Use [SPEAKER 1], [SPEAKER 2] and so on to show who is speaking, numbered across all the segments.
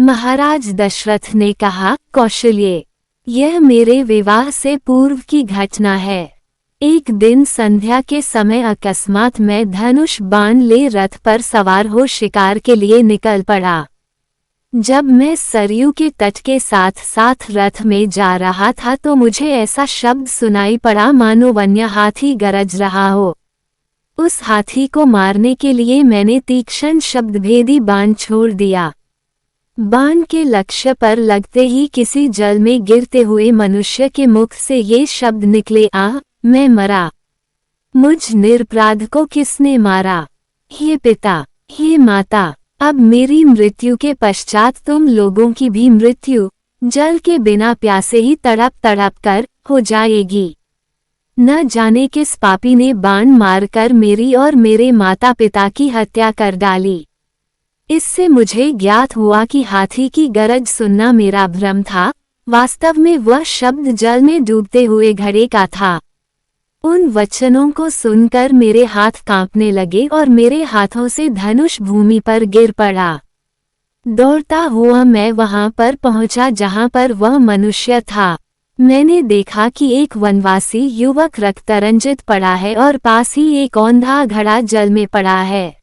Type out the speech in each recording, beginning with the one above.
[SPEAKER 1] महाराज दशरथ ने कहा, कौशल्य, यह मेरे विवाह से पूर्व की घटना है। एक दिन संध्या के समय अकस्मात मैं धनुष बाण ले रथ पर सवार हो शिकार के लिए निकल पड़ा। जब मैं सरयू के तट के साथ साथ रथ में जा रहा था तो मुझे ऐसा शब्द सुनाई पड़ा मानो वन्य हाथी गरज रहा हो। उस हाथी को मारने के लिए मैंने तीक्ष्ण शब्दभेदी बाण छोड़ दिया। बाण के लक्ष्य पर लगते ही किसी जल में गिरते हुए मनुष्य के मुख से ये शब्द निकले, आह, मैं मरा। मुझ निरपराध को किसने मारा? हे पिता, हे माता, अब मेरी मृत्यु के पश्चात तुम लोगों की भी मृत्यु जल के बिना प्यासे ही तड़प तड़प कर हो जाएगी। न जाने किस पापी ने बाण मारकर मेरी और मेरे माता पिता की हत्या कर डाली। इससे मुझे ज्ञात हुआ कि हाथी की गरज सुनना मेरा भ्रम था, वास्तव में वह शब्द जल में डूबते हुए घड़े का था। उन वचनों को सुनकर मेरे हाथ कांपने लगे और मेरे हाथों से धनुष भूमि पर गिर पड़ा। दौड़ता हुआ मैं वहां पर पहुंचा जहां पर वह मनुष्य था। मैंने देखा कि एक वनवासी युवक रक्तरंजित पड़ा है और पास ही एक औंधा घड़ा जल में पड़ा है।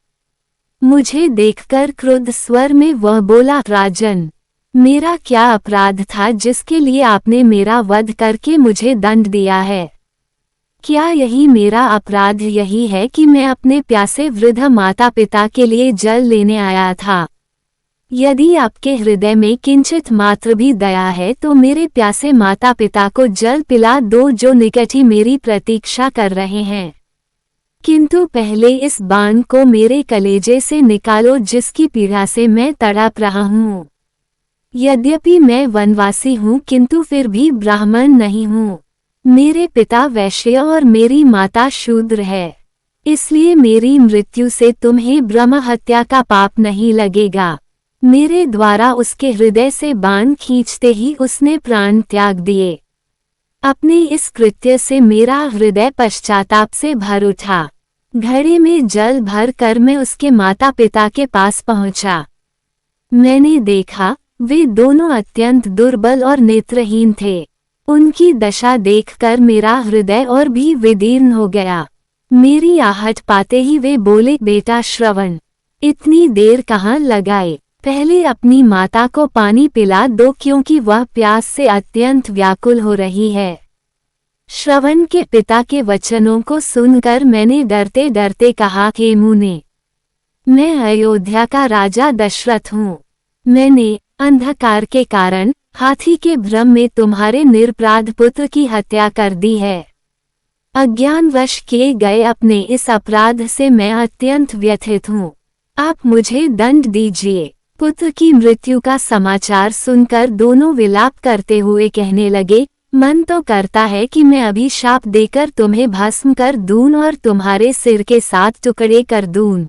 [SPEAKER 1] मुझे देखकर क्रुद्ध स्वर में वह बोला, राजन, मेरा क्या अपराध था जिसके लिए आपने मेरा वध करके मुझे दंड दिया है? क्या यही मेरा अपराध यही है कि मैं अपने प्यासे वृद्ध माता पिता के लिए जल लेने आया था? यदि आपके हृदय में किंचित मात्र भी दया है तो मेरे प्यासे माता पिता को जल पिला दो जो निकट ही मेरी प्रतीक्षा कर रहे हैं। किंतु पहले इस बाण को मेरे कलेजे से निकालो जिसकी पीड़ा से मैं तड़प रहा हूँ। यद्यपि मैं वनवासी हूँ किंतु फिर भी ब्राह्मण नहीं हूँ। मेरे पिता वैश्य और मेरी माता शूद्र है, इसलिए मेरी मृत्यु से तुम्हें ब्रह्म हत्या का पाप नहीं लगेगा। मेरे द्वारा उसके हृदय से बाण खींचते ही उसने प्राण त्याग दिए। अपने इस कृत्य से मेरा हृदय पश्चाताप से भर उठा। घड़े में जल भर कर मैं उसके माता पिता के पास पहुंचा। मैंने देखा वे दोनों अत्यंत दुर्बल और नेत्रहीन थे। उनकी दशा देखकर मेरा हृदय और भी विदीर्ण हो गया। मेरी आहट पाते ही वे बोले, बेटा श्रवण, इतनी देर कहाँ लगाए? पहले अपनी माता को पानी पिला दो क्योंकि वह प्यास से अत्यंत व्याकुल हो रही है। श्रवण के पिता के वचनों को सुनकर मैंने डरते डरते कहा, हे मुने, मैं अयोध्या का राजा दशरथ हूँ। मैंने अंधकार के कारण हाथी के भ्रम में तुम्हारे निरपराध पुत्र की हत्या कर दी है। अज्ञानवश किए गए अपने इस अपराध से मैं अत्यंत व्यथित हूँ। आप मुझे दंड दीजिए। पुत्र की मृत्यु का समाचार सुनकर दोनों विलाप करते हुए कहने लगे, मन तो करता है कि मैं अभिशाप देकर तुम्हें भस्म कर दूं और तुम्हारे सिर के 7 टुकड़े कर दूं,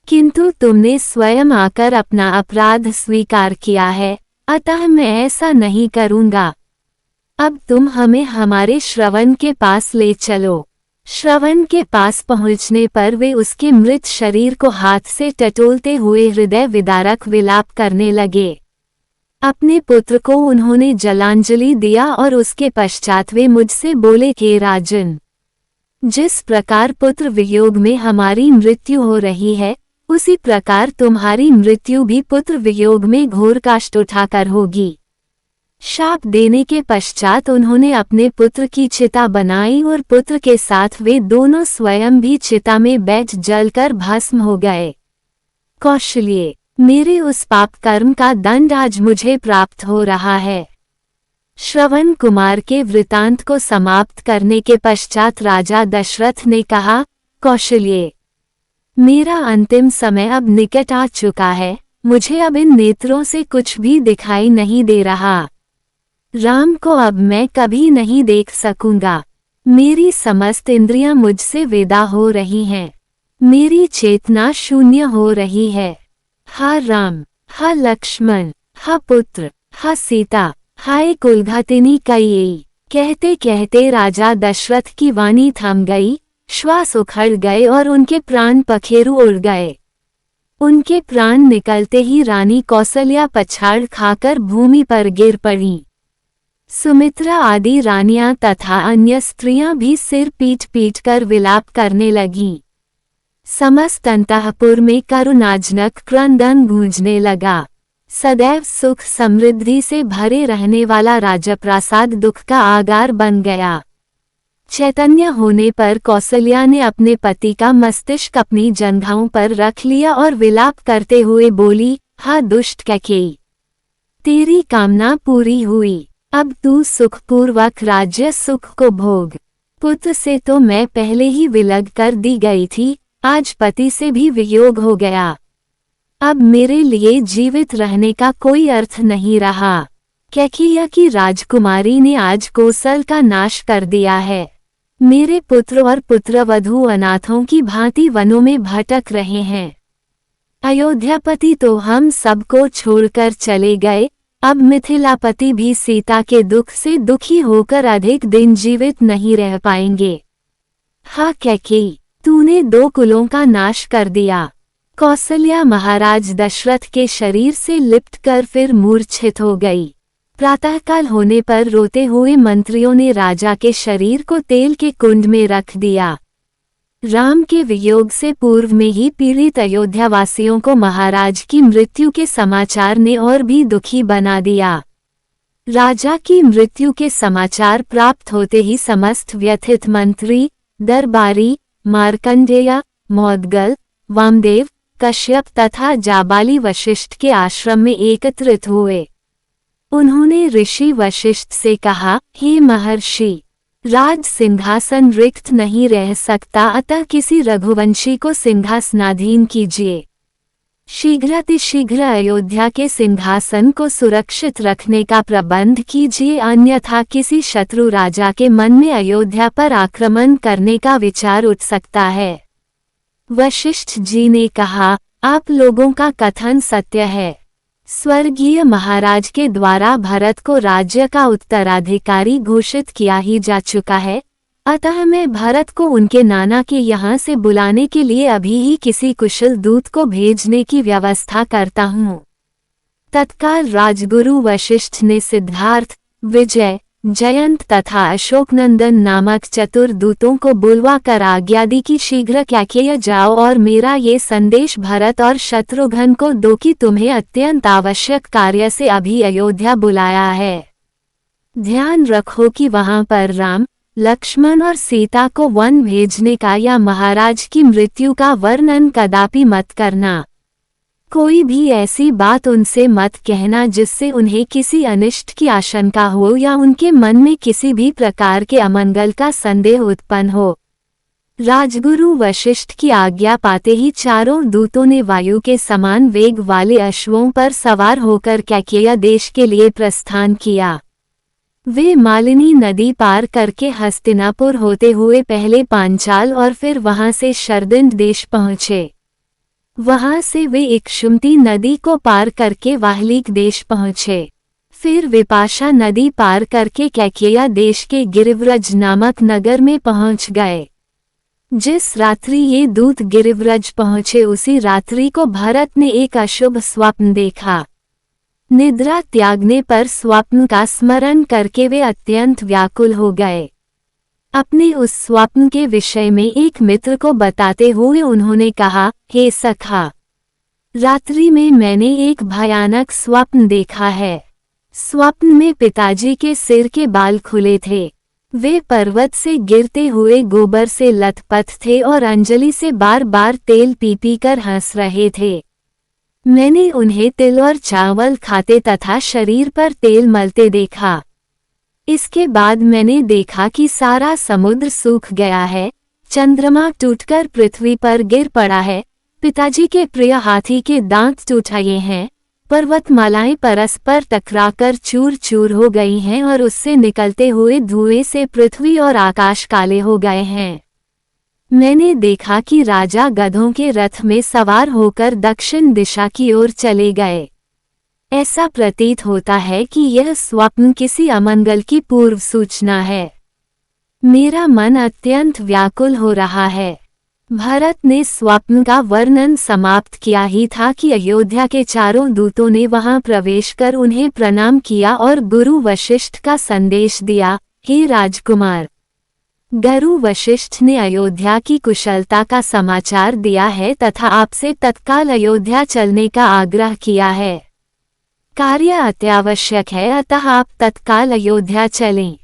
[SPEAKER 1] किंतु तुमने स्वयं आकर अपना अपराध स्वीकार किया है, अतः मैं ऐसा नहीं करूंगा। अब तुम हमें हमारे श्रवण के पास ले चलो। श्रवण के पास पहुंचने पर वे उसके मृत शरीर को हाथ से टटोलते हुए हृदय विदारक विलाप करने लगे। अपने पुत्र को उन्होंने जलांजलि दिया और उसके पश्चात वे मुझसे बोले, हे राजन, जिस प्रकार पुत्र वियोग में हमारी मृत्यु हो रही है उसी प्रकार तुम्हारी मृत्यु भी पुत्र वियोग में घोर कष्ट उठाकर होगी। शाप देने के पश्चात उन्होंने अपने पुत्र की चिता बनाई और पुत्र के साथ वे दोनों स्वयं भी चिता में बैठ जलकर भस्म हो गए। कौशल्य, मेरे उस पाप कर्म का दंड आज मुझे प्राप्त हो रहा है। श्रवण कुमार के वृतांत को समाप्त करने के पश्चात राजा दशरथ ने कहा, कौशल्य, मेरा अंतिम समय अब निकट आ चुका है। मुझे अब इन नेत्रों से कुछ भी दिखाई नहीं दे रहा। राम को अब मैं कभी नहीं देख सकूंगा। मेरी समस्त इंद्रियां मुझसे विदा हो रही हैं। मेरी चेतना शून्य हो रही है। हा राम, हा लक्ष्मण, हा पुत्र, हा सीता, हाय कुलघातिनी कैकेयी। कहते कहते राजा दशरथ की वाणी थम गई, श्वास उखड़ गए और उनके प्राण पखेरु उड़ गए। उनके प्राण निकलते ही रानी कौसल्या पछाड़ खाकर भूमि पर गिर पड़ी। सुमित्रा आदि रानियां तथा अन्य स्त्रियां भी सिर पीट पीट कर विलाप करने लगीं। समस्त अंतःपुर में करुणाजनक क्रंदन गूंजने लगा। सदैव सुख समृद्धि से भरे रहने वाला राजप्रासाद दुख का आगार बन गया। चैतन्य होने पर कौसल्या ने अपने पति का मस्तिष्क अपनी जंघाओं पर रख लिया और विलाप करते हुए बोली, हा दुष्ट कैकेयी, तेरी कामना पूरी हुई। अब तू सुखपूर्वक राज्य सुख को भोग। पुत्र से तो मैं पहले ही विलग कर दी गई थी, आज पति से भी वियोग हो गया। अब मेरे लिए जीवित रहने का कोई अर्थ नहीं रहा। कैकेयी की राजकुमारी ने आज कोसल का नाश कर दिया है। मेरे पुत्र और पुत्रवधू अनाथों की भांति वनों में भटक रहे हैं। अयोध्यापति तो हम सबको छोड़कर चले गए, अब मिथिलापति भी सीता के दुख से दुखी होकर अधिक दिन जीवित नहीं रह पाएंगे। हा कैकेयी, तूने 2 कुलों का नाश कर दिया। कौसल्या महाराज दशरथ के शरीर से लिपट कर फिर मूर्छित हो गई। प्रातःकाल होने पर रोते हुए मंत्रियों ने राजा के शरीर को तेल के कुंड में रख दिया। राम के वियोग से पूर्व में ही पीड़ित अयोध्यावासियों को महाराज की मृत्यु के समाचार ने और भी दुखी बना दिया। राजा की मृत्यु के समाचार प्राप्त होते ही समस्त व्यथित मंत्री, दरबारी, मार्कंडेय, मौद्गल, वामदेव, कश्यप तथा जाबाली वशिष्ठ के आश्रम में एकत्रित हुए। उन्होंने ऋषि वशिष्ठ से कहा, हे महर्षि, राज सिंहासन रिक्त नहीं रह सकता, अतः किसी रघुवंशी को सिंहासनाधीन कीजिए। शीघ्रातिशीघ्र अयोध्या के सिंहासन को सुरक्षित रखने का प्रबंध कीजिए, अन्यथा किसी शत्रु राजा के मन में अयोध्या पर आक्रमण करने का विचार उठ सकता है। वशिष्ठ जी ने कहा, आप लोगों का कथन सत्य है। स्वर्गीय महाराज के द्वारा भरत को राज्य का उत्तराधिकारी घोषित किया ही जा चुका है, अतः मैं भरत को उनके नाना के यहाँ से बुलाने के लिए अभी ही किसी कुशल दूत को भेजने की व्यवस्था करता हूँ। तत्काल राजगुरु वशिष्ठ ने सिद्धार्थ, विजय, जयंत तथा अशोकनंदन नामक चतुर दूतों को बुलवा कर आज्ञा दी कि शीघ्र कैकेयी जाओ और मेरा ये संदेश भरत और शत्रुघ्न को दो कि तुम्हें अत्यंत आवश्यक कार्य से अभी अयोध्या बुलाया है। ध्यान रखो कि वहां पर राम, लक्ष्मण और सीता को वन भेजने का या महाराज की मृत्यु का वर्णन कदापि मत करना। कोई भी ऐसी बात उनसे मत कहना जिससे उन्हें किसी अनिष्ट की आशंका हो या उनके मन में किसी भी प्रकार के अमंगल का संदेह उत्पन्न हो। राजगुरु वशिष्ठ की आज्ञा पाते ही चारों दूतों ने वायु के समान वेग वाले अश्वों पर सवार होकर कैकेयी देश के लिए प्रस्थान किया। वे मालिनी नदी पार करके हस्तिनापुर होते हुए पहले पांचाल और फिर वहां से शरदिंद देश पहुंचे। वहां से वे इक्षुमती नदी को पार करके वाहलीक देश पहुंचे। फिर विपाशा नदी पार करके कैकेयी देश के गिरिव्रज नामक नगर में पहुंच गए। जिस रात्रि ये दूत गिरिव्रज पहुंचे उसी रात्रि को भरत ने एक अशुभ स्वप्न देखा। निद्रा त्यागने पर स्वप्न का स्मरण करके वे अत्यंत व्याकुल हो गए। अपने उस स्वप्न के विषय में एक मित्र को बताते हुए उन्होंने कहा, हे सखा, रात्रि में मैंने एक भयानक स्वप्न देखा है। स्वप्न में पिताजी के सिर के बाल खुले थे। वे पर्वत से गिरते हुए गोबर से लथपथ थे और अंजलि से बार बार तेल पी पी कर हंस रहे थे। मैंने उन्हें तिल और चावल खाते तथा शरीर पर तेल मलते देखा। इसके बाद मैंने देखा कि सारा समुद्र सूख गया है, चंद्रमा टूटकर पृथ्वी पर गिर पड़ा है, पिताजी के प्रिय हाथी के दांत टूट गए हैं, पर्वतमालाएं परस्पर टकराकर चूर चूर हो गई हैं और उससे निकलते हुए धुएं से पृथ्वी और आकाश काले हो गए हैं। मैंने देखा कि राजा गधों के रथ में सवार होकर दक्षिण दिशा की ओर चले गए। ऐसा प्रतीत होता है कि यह स्वप्न किसी अमंगल की पूर्व सूचना है। मेरा मन अत्यंत व्याकुल हो रहा है। भरत ने स्वप्न का वर्णन समाप्त किया ही था कि अयोध्या के चारों दूतों ने वहां प्रवेश कर उन्हें प्रणाम किया और गुरु वशिष्ठ का संदेश दिया, हे राजकुमार, गुरु वशिष्ठ ने अयोध्या की कुशलता का समाचार दिया है तथा आपसे तत्काल अयोध्या चलने का आग्रह किया है। कार्य अत्यावश्यक है, अतः आप तत्काल अयोध्या चलें।